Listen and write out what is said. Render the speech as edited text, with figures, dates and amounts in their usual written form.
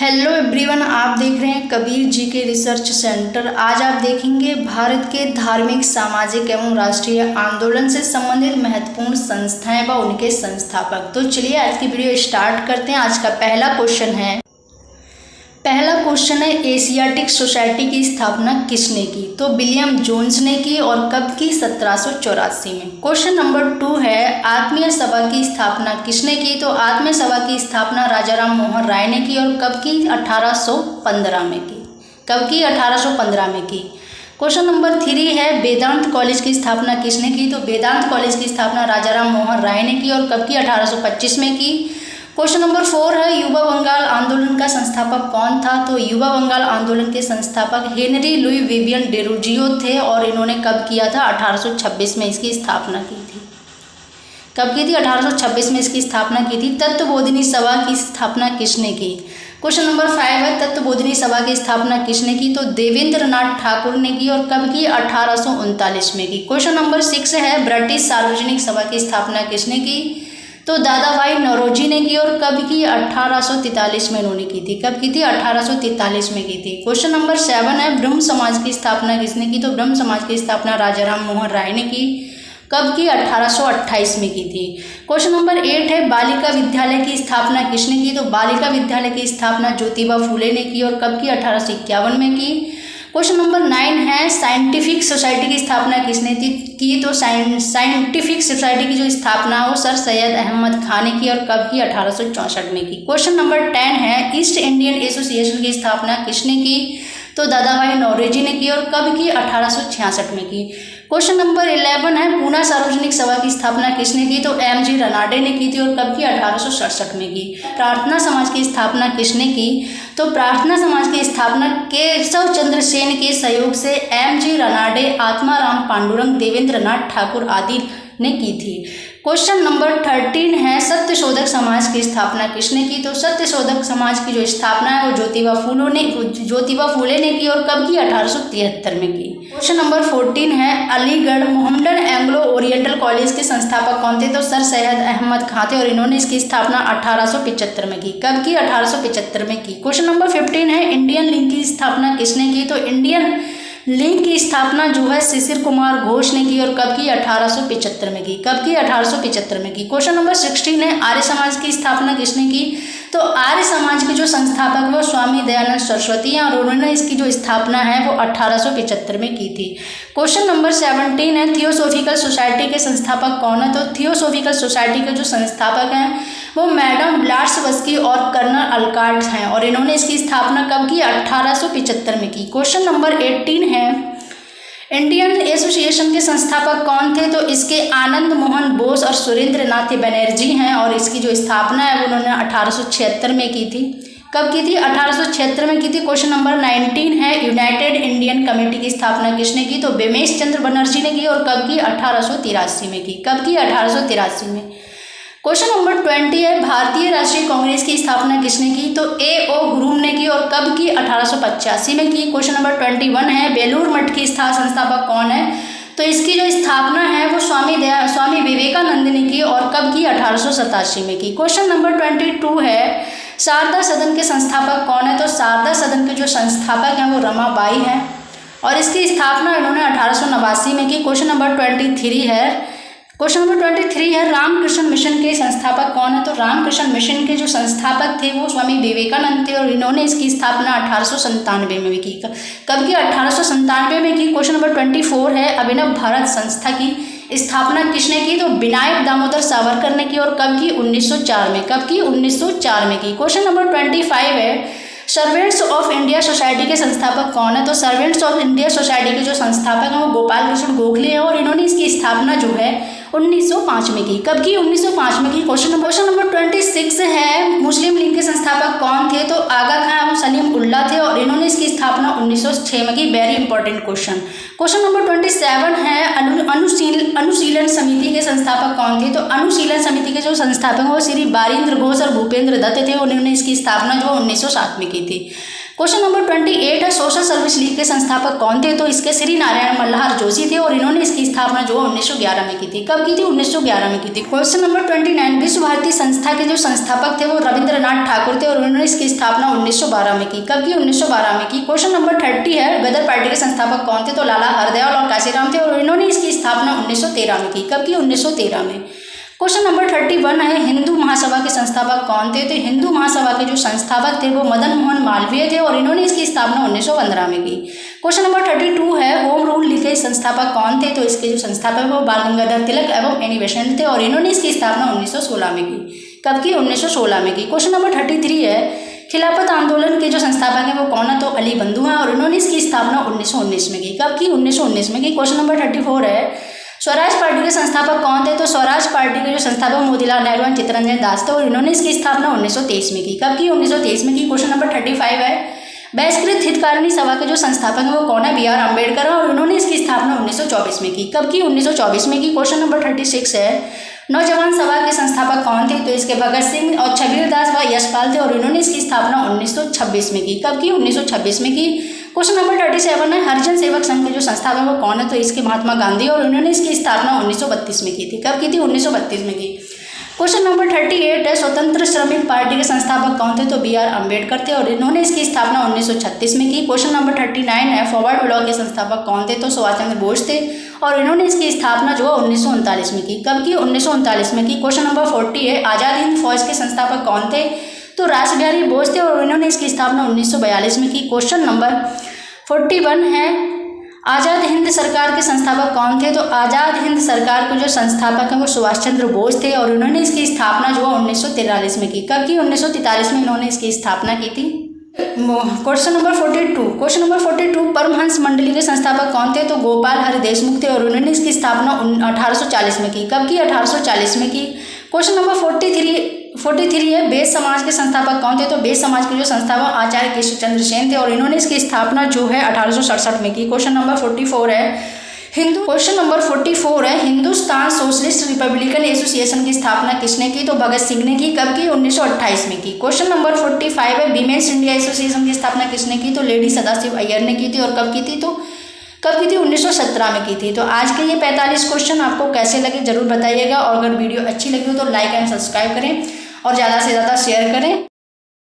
Hello everyone, आप देख रहे हैं कबीर जी के रिसर्च सेंटर। आज आप देखेंगे भारत के धार्मिक, सामाजिक एवं राष्ट्रीय आंदोलन से संबंधित महत्वपूर्ण संस्थाएं व उनके संस्थापक। तो चलिए आज की वीडियो स्टार्ट करते हैं। आज का पहला क्वेश्चन है एशियाटिक सोसाइटी की स्थापना किसने की? तो विलियम जोन्स ने की। और कब की? 1784 में। क्वेश्चन नंबर 2 है आत्मीय सभा की स्थापना किसने की? तो आत्मीय सभा की स्थापना राजा राम मोहन राय ने की। और कब की? 1815 में की। कब की? 1815 में की। क्वेश्चन नंबर 3 है वेदांत कॉलेज की स्थापना किसने की? तो वेदांत कॉलेज की स्थापना राजा राम मोहन राय ने की। और कब की? 1825 में की। क्वेश्चन नंबर 4 है युवा बंगाल आंदोलन का संस्थापक कौन था? तो युवा बंगाल आंदोलन के संस्थापक हेनरी लुई विवियन डेरोजियो थे। और इन्होंने कब किया था? 1826 में इसकी स्थापना की थी। कब की थी? 1826 में इसकी स्थापना की थी। तत्वबोधिनी सभा की स्थापना किसने की? क्वेश्चन नंबर 5 है तत्वबोधिनी सभा की स्थापना किसने की? तो देवेंद्र नाथ ठाकुर ने की। और कब की? 1839 में की। क्वेश्चन नंबर 6 है ब्रिटिश सार्वजनिक सभा की स्थापना किसने की? तो दादा भाई नौरोजी ने की। और कब की? 1843 में इन्होंने की थी। कब की थी? 1843 में की थी। क्वेश्चन नंबर 7 है ब्रह्म समाज की स्थापना किसने की? तो ब्रह्म समाज की स्थापना राजा राम मोहन राय ने की। कब की? 1828 में की थी। क्वेश्चन नंबर 8 है बालिका विद्यालय की स्थापना किसने की? तो बालिका विद्यालय की स्थापना ज्योतिबा फूले ने की। और कब की? 1851 में की। क्वेश्चन नंबर 9 है साइंटिफिक सोसाइटी की स्थापना किसने की? तो साइंटिफिक सोसाइटी की जो स्थापना है वो सर सैयद अहमद खान ने की। और कब की? 1864 में की। क्वेश्चन नंबर 10 है ईस्ट इंडियन एसोसिएशन की स्थापना किसने की? तो दादा भाई नौरोजी ने की। और कब की? 1866 में की। क्वेश्चन नंबर 11 है पूना सार्वजनिक सभा की स्थापना किसने की? तो एम.जी. रनाडे ने की थी। और कब की? 1867 में की। प्रार्थना समाज की स्थापना किसने की? तो प्रार्थना समाज की स्थापना केशव चंद्र सेन के सहयोग से एम.जी. रनाडे, आत्माराम पांडुरंग, देवेंद्र नाथ ठाकुर आदि ने की थी। क्वेश्चन नंबर 13 है सत्यशोधक समाज की स्थापना किसने की? तो सत्यशोधक समाज की जो स्थापना है वो ज्योतिबा फूले ने की। और कब की? 1873 में की। क्वेश्चन नंबर 14 है Aligarh Mohammedan Anglo oriental college के संस्थापक कौन थे? तो सर सैयद अहमद खान थे। और इन्होंने इसकी स्थापना 1875 में की। कब की? 1875 में की। क्वेश्चन नंबर 15 है इंडियन लिंक की स्थापना किसने की? तो इंडियन लिंक की स्थापना जो है शिशिर कुमार घोष ने की। और कब की? 1875 में की। कब की? 1875 में की। क्वेश्चन नंबर 16 है आर्य समाज की स्थापना किसने की? तो आर्य समाज के जो संस्थापक वो स्वामी दयानंद सरस्वती हैं। और उन्होंने इसकी जो स्थापना है वो 1875 में की थी। क्वेश्चन नंबर 17 है थियोसोफिकल सोसाइटी के संस्थापक कौन है? तो थियोसोफिकल सोसाइटी के जो संस्थापक हैं वो मैडम ब्लाट्सवस्की और कर्नल अलकार्ट हैं। और इन्होंने इसकी स्थापना कब की? 1875 में की। क्वेश्चन नंबर 18 है इंडियन एसोसिएशन के संस्थापक कौन थे? तो इसके आनंद मोहन बोस और सुरेंद्र नाथ बनर्जी हैं। और इसकी जो स्थापना है वो उन्होंने 1876 में की थी। कब की थी? 1876 में की थी। क्वेश्चन नंबर 19 है यूनाइटेड इंडियन कमेटी की स्थापना किसने की? तो बिमेश चंद्र बनर्जी ने की। और कब की? 1883 में की। कब की? 1883 में। क्वेश्चन नंबर 20 है भारतीय राष्ट्रीय कांग्रेस की स्थापना किसने की? तो A.O. हुरुम ने की। और कब की? 1885 में की। क्वेश्चन नंबर 21 है बेलूर मठ की संस्थापक कौन है? तो इसकी जो स्थापना है वो स्वामी विवेकानंद ने की। और कब की? 1887 में की। क्वेश्चन नंबर 22 है शारदा सदन के संस्थापक कौन है? तो शारदा सदन के जो संस्थापक हैं वो रमाबाई हैं। और इसकी स्थापना इन्होंने 1889 में की। क्वेश्चन नंबर 23 है रामकृष्ण मिशन के संस्थापक कौन है? तो रामकृष्ण मिशन के जो संस्थापक थे वो स्वामी विवेकानंद थे। और इन्होंने इसकी स्थापना 1897 में की। कब की? 1897 में की। क्वेश्चन नंबर 24 है अभिनव भारत संस्था की स्थापना किसने की? तो विनायक दामोदर सावरकर ने की। और कब की? 1904 में। कब की? 1904 में की। क्वेश्चन नंबर 25 है सर्वेंट्स ऑफ इंडिया सोसाइटी के संस्थापक कौन है? तो सर्वेंट्स ऑफ इंडिया सोसाइटी के जो संस्थापक हैं वो गोपाल कृष्ण गोखले हैं। और इन्होंने इसकी स्थापना जो है 1905 में की। कब की? 1905 में की। क्वेश्चन नंबर 26 है मुस्लिम लीग के संस्थापक कौन थे? तो आगा खां एवं सलीम उल्लाह थे। और इन्होंने इसकी स्थापना 1906 में की। Very important question. Question number 27 है अनुशीलन समिति के संस्थापक कौन थे? तो अनुशीलन समिति के जो संस्थापक हैं वो श्री बारिंद्र घोष और भूपेंद्र दत्त थे। उन्होंने इसकी स्थापना जो 1907 में की थी। क्वेश्चन नंबर 28 है सोशल सर्विस लीग के संस्थापक कौन थे? तो इसके श्री नारायण मल्हार जोशी थे और इन्होंने इसकी स्थापना जो 1911 में की थी। कब की थी? 1911 में की थी। क्वेश्चन नंबर 29 विश्व भारती संस्था के जो संस्थापक थे वो रविंद्रनाथ ठाकुर थे और उन्होंने इसकी स्थापना 1912 में की। कब की? 1912 में की। क्वेश्चन नंबर 30 है गदर पार्टी के संस्थापक कौन थे? तो लाला हरदयाल और काशीराम थे और इन्होंने इसकी स्थापना 1913 में की। कब की? 1913 में। क्वेश्चन नंबर 31 है हिंदू महासभा के संस्थापक कौन थे? तो हिंदू महासभा के जो संस्थापक थे वो मदन मोहन मालवीय थे और इन्होंने इसकी स्थापना 1915 में की। क्वेश्चन नंबर 32 है होम रूल लीग के संस्थापक कौन थे? तो इसके जो संस्थापक वो बाल गंगाधर तिलक एवं एनी बेसेंट थे और इन्होंने इसकी स्थापना 1916 में की। कब की? 1916 में की। क्वेश्चन नंबर 33 है खिलाफत आंदोलन के जो संस्थापक हैं वो कौन है? तो अली बंधु हैं और इन्होंने इसकी स्थापना 1919 में की। कब की? 1919 में की। क्वेश्चन नंबर 34 है स्वराज पार्टी के संस्थापक कौन थे? तो स्वराज पार्टी के जो संस्थापक मोतीलाल नेहरू और चित्तरंजन दास थे और इन्होंने इसकी स्थापना 1923 में की। कब की? 1923 में की। क्वेश्चन नंबर 35 है बहिष्कृत हितकारिणी सभा के जो संस्थापक हैं वो कौन है? बी आर अम्बेडकर और उन्होंने इसकी स्थापना 1924 में की। कब की? 1924 में की। क्वेश्चन नंबर 36 है नौजवान सभा के संस्थापक कौन थे? तो इसके भगत सिंह और छबीर दास व यशपाल थे और इन्होंने इसकी स्थापना 1926 में की। कब की? 1926 में की। क्वेश्चन नंबर 37 है हरिजन सेवक संघ के जो संस्थापक वो कौन है? तो इसके महात्मा गांधी और उन्होंने इसकी स्थापना 1932 में की थी। कब की थी? 1932 में की। क्वेश्चन नंबर 38 है स्वतंत्र श्रमिक पार्टी के संस्थापक कौन थे? तो बी आर अम्बेडकर थे और इन्होंने इसकी स्थापना 1936 में की। क्वेश्चन नंबर 39 है फॉरवर्ड ब्लॉक के संस्थापक कौन थे? तो सुभाष चंद्र बोस थे और इन्होंने इसकी स्थापना जो है 1939 में की। कब की? 1939 में की। क्वेश्चन नंबर 40 है आज़ाद हिंद फौज के संस्थापक कौन थे? तो रास बिहारी बोस थे और इन्होंने इसकी स्थापना 1942 में की। क्वेश्चन नंबर 41 है आज़ाद हिंद सरकार के संस्थापक कौन थे? तो आज़ाद हिंद सरकार के जो संस्थापक हैं वो सुभाष चंद्र बोस थे और उन्होंने इसकी स्थापना जो है 1943 में की। कब की? 1943 में इन्होंने इसकी स्थापना की थी। क्वेश्चन नंबर 42 परमहंस मंडली के संस्थापक कौन थे? तो गोपाल हरि देशमुख थे और उन्होंने इसकी स्थापना 1840 में की। कब की? 1840 में की। क्वेश्चन नंबर 43 है बेद समाज के संस्थापक कौन थे? तो बेद समाज के जो संस्थापक आचार्य केशवचंद्र सेन थे और इन्होंने इसकी स्थापना जो है 1867 में की। क्वेश्चन नंबर 44 है हिंदुस्तान सोशलिस्ट रिपब्लिकन एसोसिएशन की स्थापना किसने की? तो भगत सिंह ने की। कब की? 1928 में की। क्वेश्चन नंबर 45 है वीमेंस इंडिया एसोसिएशन की स्थापना किसने की? तो लेडी सदाशिव अय्यर ने की थी और कब की थी? 1917 में की थी। तो आज के ये 45 क्वेश्चन आपको कैसे लगे जरूर बताइएगा और अगर वीडियो अच्छी लगी हो तो लाइक एंड सब्सक्राइब करें और ज़्यादा से ज़्यादा शेयर करें।